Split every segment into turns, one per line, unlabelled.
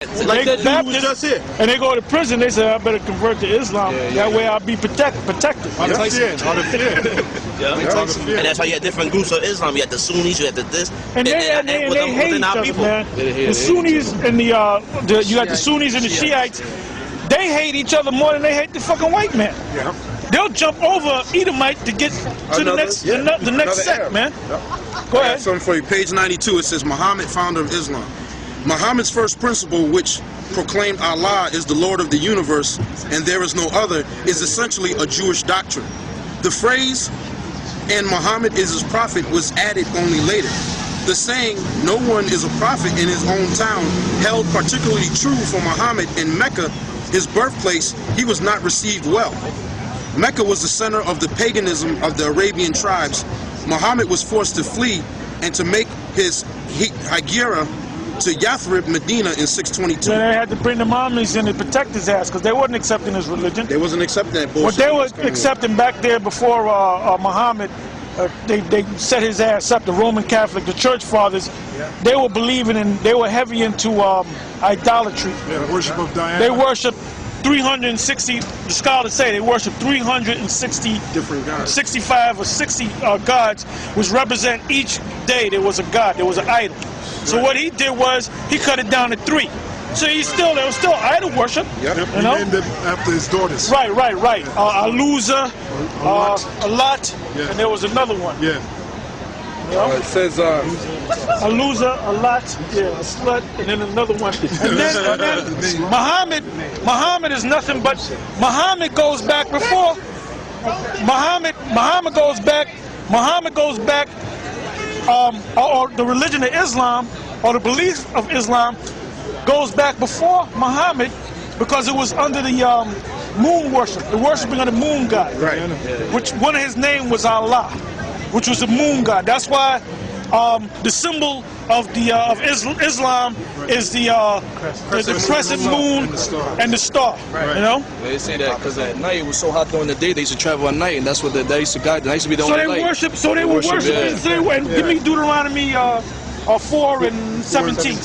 Like
they
that dude was just here.
and they go to prison. They say, I better convert to Islam. That way I'll be protected.
Out of fear.
And that's why you had different groups of Islam. You had the Sunnis, you had the this.
And they hate each other, man. The Sunnis and you got the Sunnis and the Shiites. They hate each other more than they hate the fucking white man.
Yeah.
They'll jump over Edomite to get to the next sect, man. Go ahead.
Something for you. Page 92. It says Muhammad, founder of Islam. Muhammad's first principle, which proclaimed Allah is the Lord of the universe and there is no other, is essentially a Jewish doctrine. The phrase, and Muhammad is his prophet, was added only later. The saying, no one is a prophet in his own town, held particularly true for Muhammad in Mecca, his birthplace. He was not received well. Mecca was the center of the paganism of the Arabian tribes. Muhammad was forced to flee and to make his hijrah to Yathrib, Medina in 622.
Then they had to bring the mummies in to protect his ass because they wasn't accepting his religion.
They wasn't accepting that bullshit.
What they were accepting back there before Muhammad, they set his ass up, the Roman Catholic, the church fathers, they were believing in, they were heavy into idolatry.
Yeah, worship of Diana.
They worship 360, the scholars say they worship 360
different gods.
65 or 60 gods, which represent each day there was a god, there was an idol. So what he did was he cut it down to 3. So there was still idol worship.
Yep.
You know?
He named it after his daughters.
Right. Aluza, Alat, and there was another one.
Yeah.
You know?
It says
Aluza, Alat, a slut, and then another one. And then Muhammad is nothing but, Muhammad goes back before, Muhammad goes back, or the religion of Islam, or the belief of Islam, goes back before Muhammad because it was under the moon worship, the worshiping of the moon god.
right.
Which one of his name was Allah, which was the moon god. That's why the symbol of Islam is the crescent moon and the star.
Right.
You know.
They say that because at night it was so hot during the day they used to travel at night, and that's what they used to guide. That used to be the
So
only
they
light.
worship. So they were worshiping.
Yeah.
So they were, and give me Deuteronomy 4 and 17.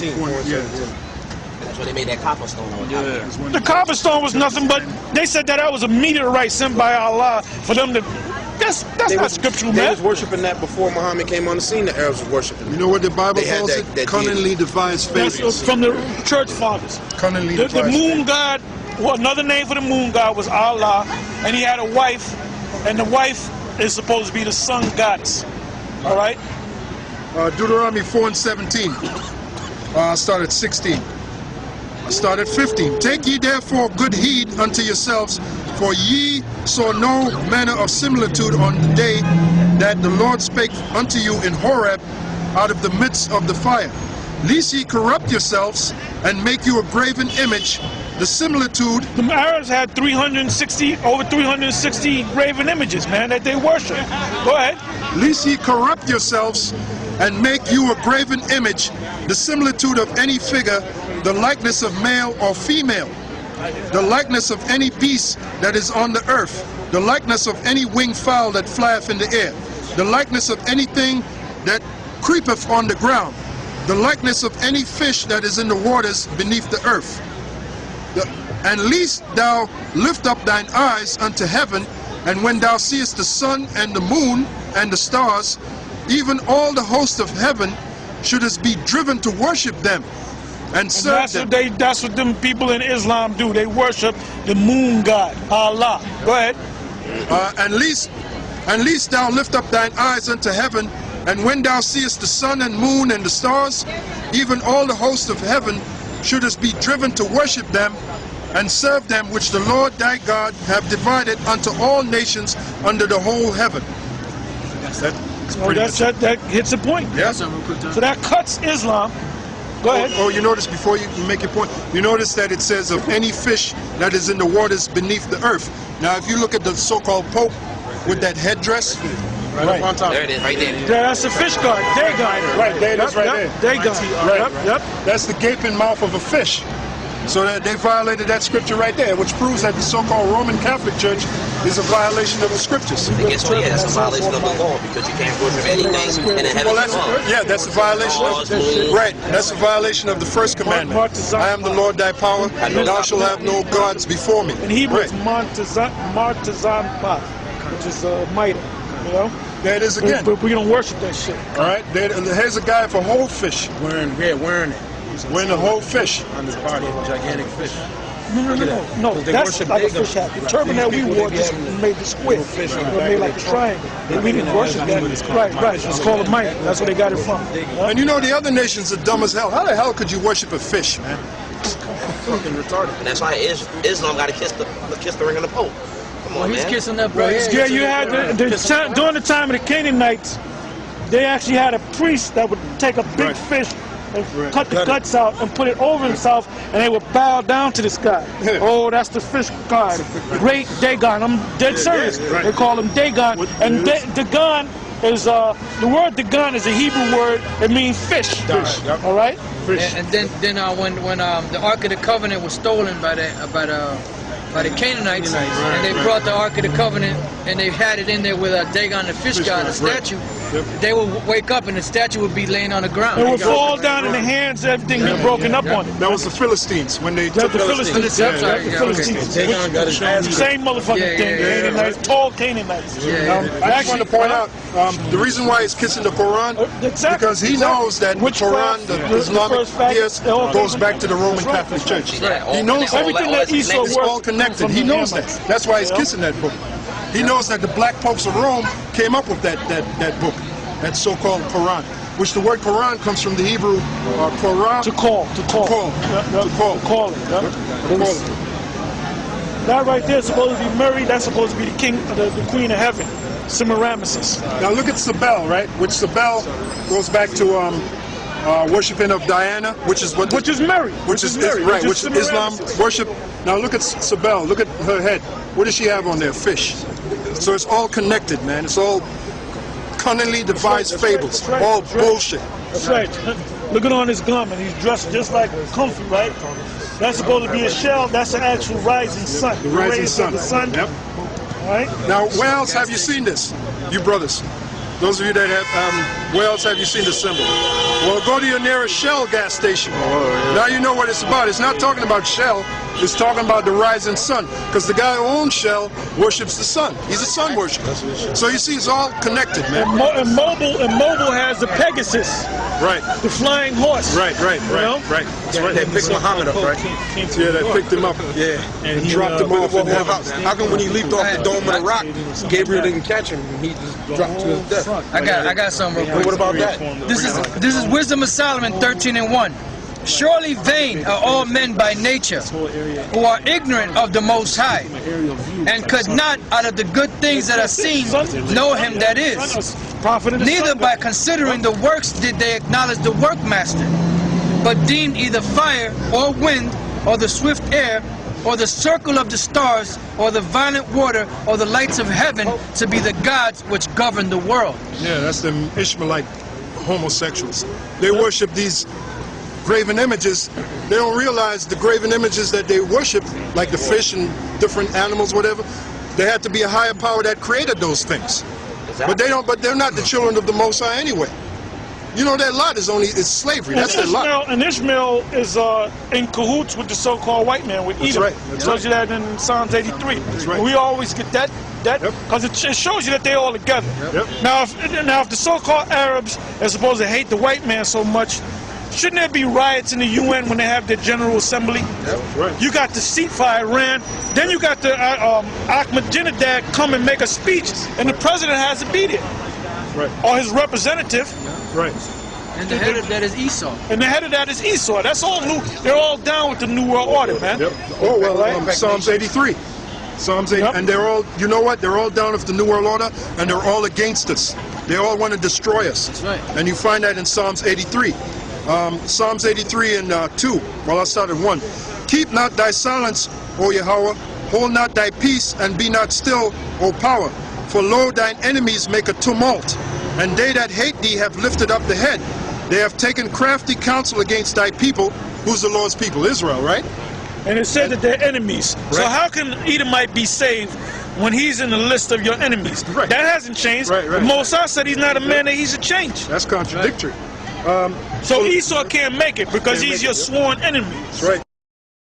That's why they made that copper stone on top.
The copper stone was nothing but, they said that was a meteorite sent by Allah for them to, that's not scriptural,
They
man.
was worshiping that before Muhammad came on the scene. The Arabs were worshiping.
You know what the Bible
They had
calls
that
it? Cunningly devised
That's
fables.
from the church fathers.
Cunningly
The
devised
moon god, well, another name for the moon god was Allah, and he had a wife, and the wife is supposed to be the sun goddess. All right?
Deuteronomy 4 and 17. Start at 16. Start at 15. Take ye therefore good heed unto yourselves, for ye saw no manner of similitude on the day that the Lord spake unto you in Horeb out of the midst of the fire. Lest ye corrupt yourselves and make you a graven image, the similitude.
The Arabs had over 360 graven images, man, that they worship. Go ahead.
Lest ye corrupt yourselves and make you a graven image, the similitude of any figure, the likeness of male or female, the likeness of any beast that is on the earth, the likeness of any winged fowl that flieth in the air, the likeness of anything that creepeth on the ground, the likeness of any fish that is in the waters beneath the earth. And lest thou lift up thine eyes unto heaven, and when thou seest the sun and the moon and the stars, even all the host of heaven, shouldest be driven to worship them and serve them.
That's what them people in Islam do. They worship the moon god, Allah. Go ahead.
And lest thou lift up thine eyes unto heaven, and when thou seest the sun and moon and the stars, even all the hosts of heaven, shouldest be driven to worship them and serve them, which the Lord thy God have divided unto all nations under the whole heaven.
That hits a point.
Yeah.
So that cuts Islam. Go ahead.
Oh, you notice before you make your point, you notice that it says of any fish that is in the waters beneath the earth. Now, if you look at the so-called Pope with that headdress,
Right on top.
There it is, right there.
Yeah, that's a fish god. Day god.
Right there, that's right there.
Day god.
Right.
Yep.
That's the gaping mouth of a fish. So that they violated that scripture right there, which proves that the so-called Roman Catholic Church is a violation of the scriptures.
And guess what? Yeah, that's a violation of the law because you can't worship anything in the heavens above.
Yeah, that's a violation. Right, that's a violation of the first commandment. I am the Lord thy power, and thou shalt have no gods before me.
In Hebrew, it's
Right.
Martazanpa, which is mitre, you know?
There it is again.
But we don't worship that shit.
All right, here's a guy for whole fish,
Wearing it
wearing the whole fish.
on his body, a gigantic fish.
No,
They
that's
worship
like a
Dagon.
fish hat. The turban that we wore just made the squid.
fish on
It
the back
made
of
like a
the
triangle. We didn't worship that. Right. It's called a mitre. That's where they got it from.
And you know the other nations are dumb as hell. How the hell could you worship a fish, man?
Fucking retarded.
And that's why Islam got to kiss the ring of the Pope. Come on,
He's
man.
kissing that bro.
Yeah, you had during the time of the Canaanites, they actually had a priest that would take a big
Right.
fish and cut the guts out and put it over himself, and they would bow down to this guy.
Yeah.
Oh, that's the fish god, great Dagon. I'm dead serious.
right.
They call him Dagon, and Dagon is the word Dagon is a Hebrew word. It means fish.
Yep.
All right.
And then when the Ark of the Covenant was stolen by the Canaanites, and they brought the Ark of the Covenant and they had it in there with Dagon the fish god, the statue. They would wake up and the statue would be laying on the ground.
It would fall down in the hands, everything be broken up on it.
That was the Philistines when they
That's
took
the Philistines.
That's right,
The
yeah,
Philistines.
Dagon got his ass
Same motherfucking
Yeah,
thing.
yeah, yeah.
Canaanites, tall Canaanites.
I just want to point out the reason why he's kissing the Quran
Exactly.
because he knows that the Quran, the Islamic
first fact,
yes,
it all
goes
came
back to the Roman
That's right.
Catholic Church.
Yeah,
He knows
Everything that Esau
it's all
worshiped
connected.
from
He
the
knows that.
Hamites.
That's why he's
Yeah.
kissing that book. He knows that the black popes of Rome came up with that book, that so-called Quran, which the word Quran comes from the Hebrew Quran.
To call.
To call.
Yeah,
To call.
To call it. Yeah.
To call it.
That right there is supposed to be Mary. That's supposed to be the king, the queen of heaven, Semiramis.
Now look at Sabel, right? Which Sabel goes back to worshiping of Diana, which is what
Which is Mary.
which is
Mary.
right, which Islam
Semiramis.
worship. Now look at Sabel. Look at her head. What does she have on there? Fish. So it's all connected, man. It's all cunningly devised fables.
That's right.
All
That's right.
bullshit.
That's right. Look at on his garment. He's dressed just like comfy, right? That's supposed to be a shell. That's an actual rising sun.
The rising
rays
sun.
of the sun.
Yep.
All right.
Now, where else have you seen this? You brothers. Those of you that have, where else have you seen the symbol? Well, go to your nearest Shell gas station. Now you know what it's about. It's not talking about Shell. It's talking about the rising sun. Because the guy who owns Shell worships the sun. He's a sun worshiper. So you see, it's all connected, man.
And Mobile has the Pegasus,
Right.
the flying horse.
Right.
know?
That's right.
They picked Muhammad up, right?
Yeah, they picked him up.
Yeah.
And dropped him off in heaven.
How come when he leaped off the dome of the rock, Gabriel didn't catch him? He just dropped to his death.
I got something real quick.
What about that?
This is Wisdom of Solomon 13:1. Surely vain are all men by nature, who are ignorant of the Most High, and could not, out of the good things that are seen, know him that is.
Prophet of the
Neither
sun.
by considering the works did they acknowledge the workmaster, but deemed either fire or wind or the swift air or the circle of the stars or the violent water or the lights of heaven to be the gods which govern the world.
Yeah, that's the Ishmaelite homosexuals. They worship these graven images. They don't realize the graven images that they worship, like the fish and different animals, whatever. There had to be a higher power that created those things. But they don't. But they're not the children of the Most High anyway. You know, their lot is slavery. That's their lot.
And Ishmael is in cahoots with the so-called white man, with Edom.
right, that's
It shows you that in Psalms 83.
That's right.
We always get that because it shows you that they're all together.
Yep.
Now, if the so-called Arabs are supposed to hate the white man so much, shouldn't there be riots in the UN when they have their General Assembly?
Right.
You got the seat for Iran, then you got the Ahmadinejad come and make a speech, and the president has to be there,
Right.
or his representative.
Right.
And the head of that is Esau.
And the head of that is Esau. That's all new. They're all down with the New World Order, man.
Yep. Oh well, Psalms 83. Psalms 80,
Yep.
and they're all. You know what? They're all down with the New World Order, and they're all against us. They all want to destroy us.
That's right.
And you find that in Psalms 83. Psalms 83 and 2. Well, I'll start at 1. Keep not thy silence, O Yahweh. Hold not thy peace, and be not still, O power. For lo, thine enemies make a tumult, and they that hate thee have lifted up the head. They have taken crafty counsel against thy people. Who's the Lord's people? Israel, right?
and it said that they're enemies. So how can Edomite be saved when he's in the list of your enemies?
Right.
That hasn't changed.
Right, right.
Mosai said he's not a man that he's a change.
That's contradictory.
So Esau can't make it because
Can't
he's
make
your
it,
sworn enemy.
That's right.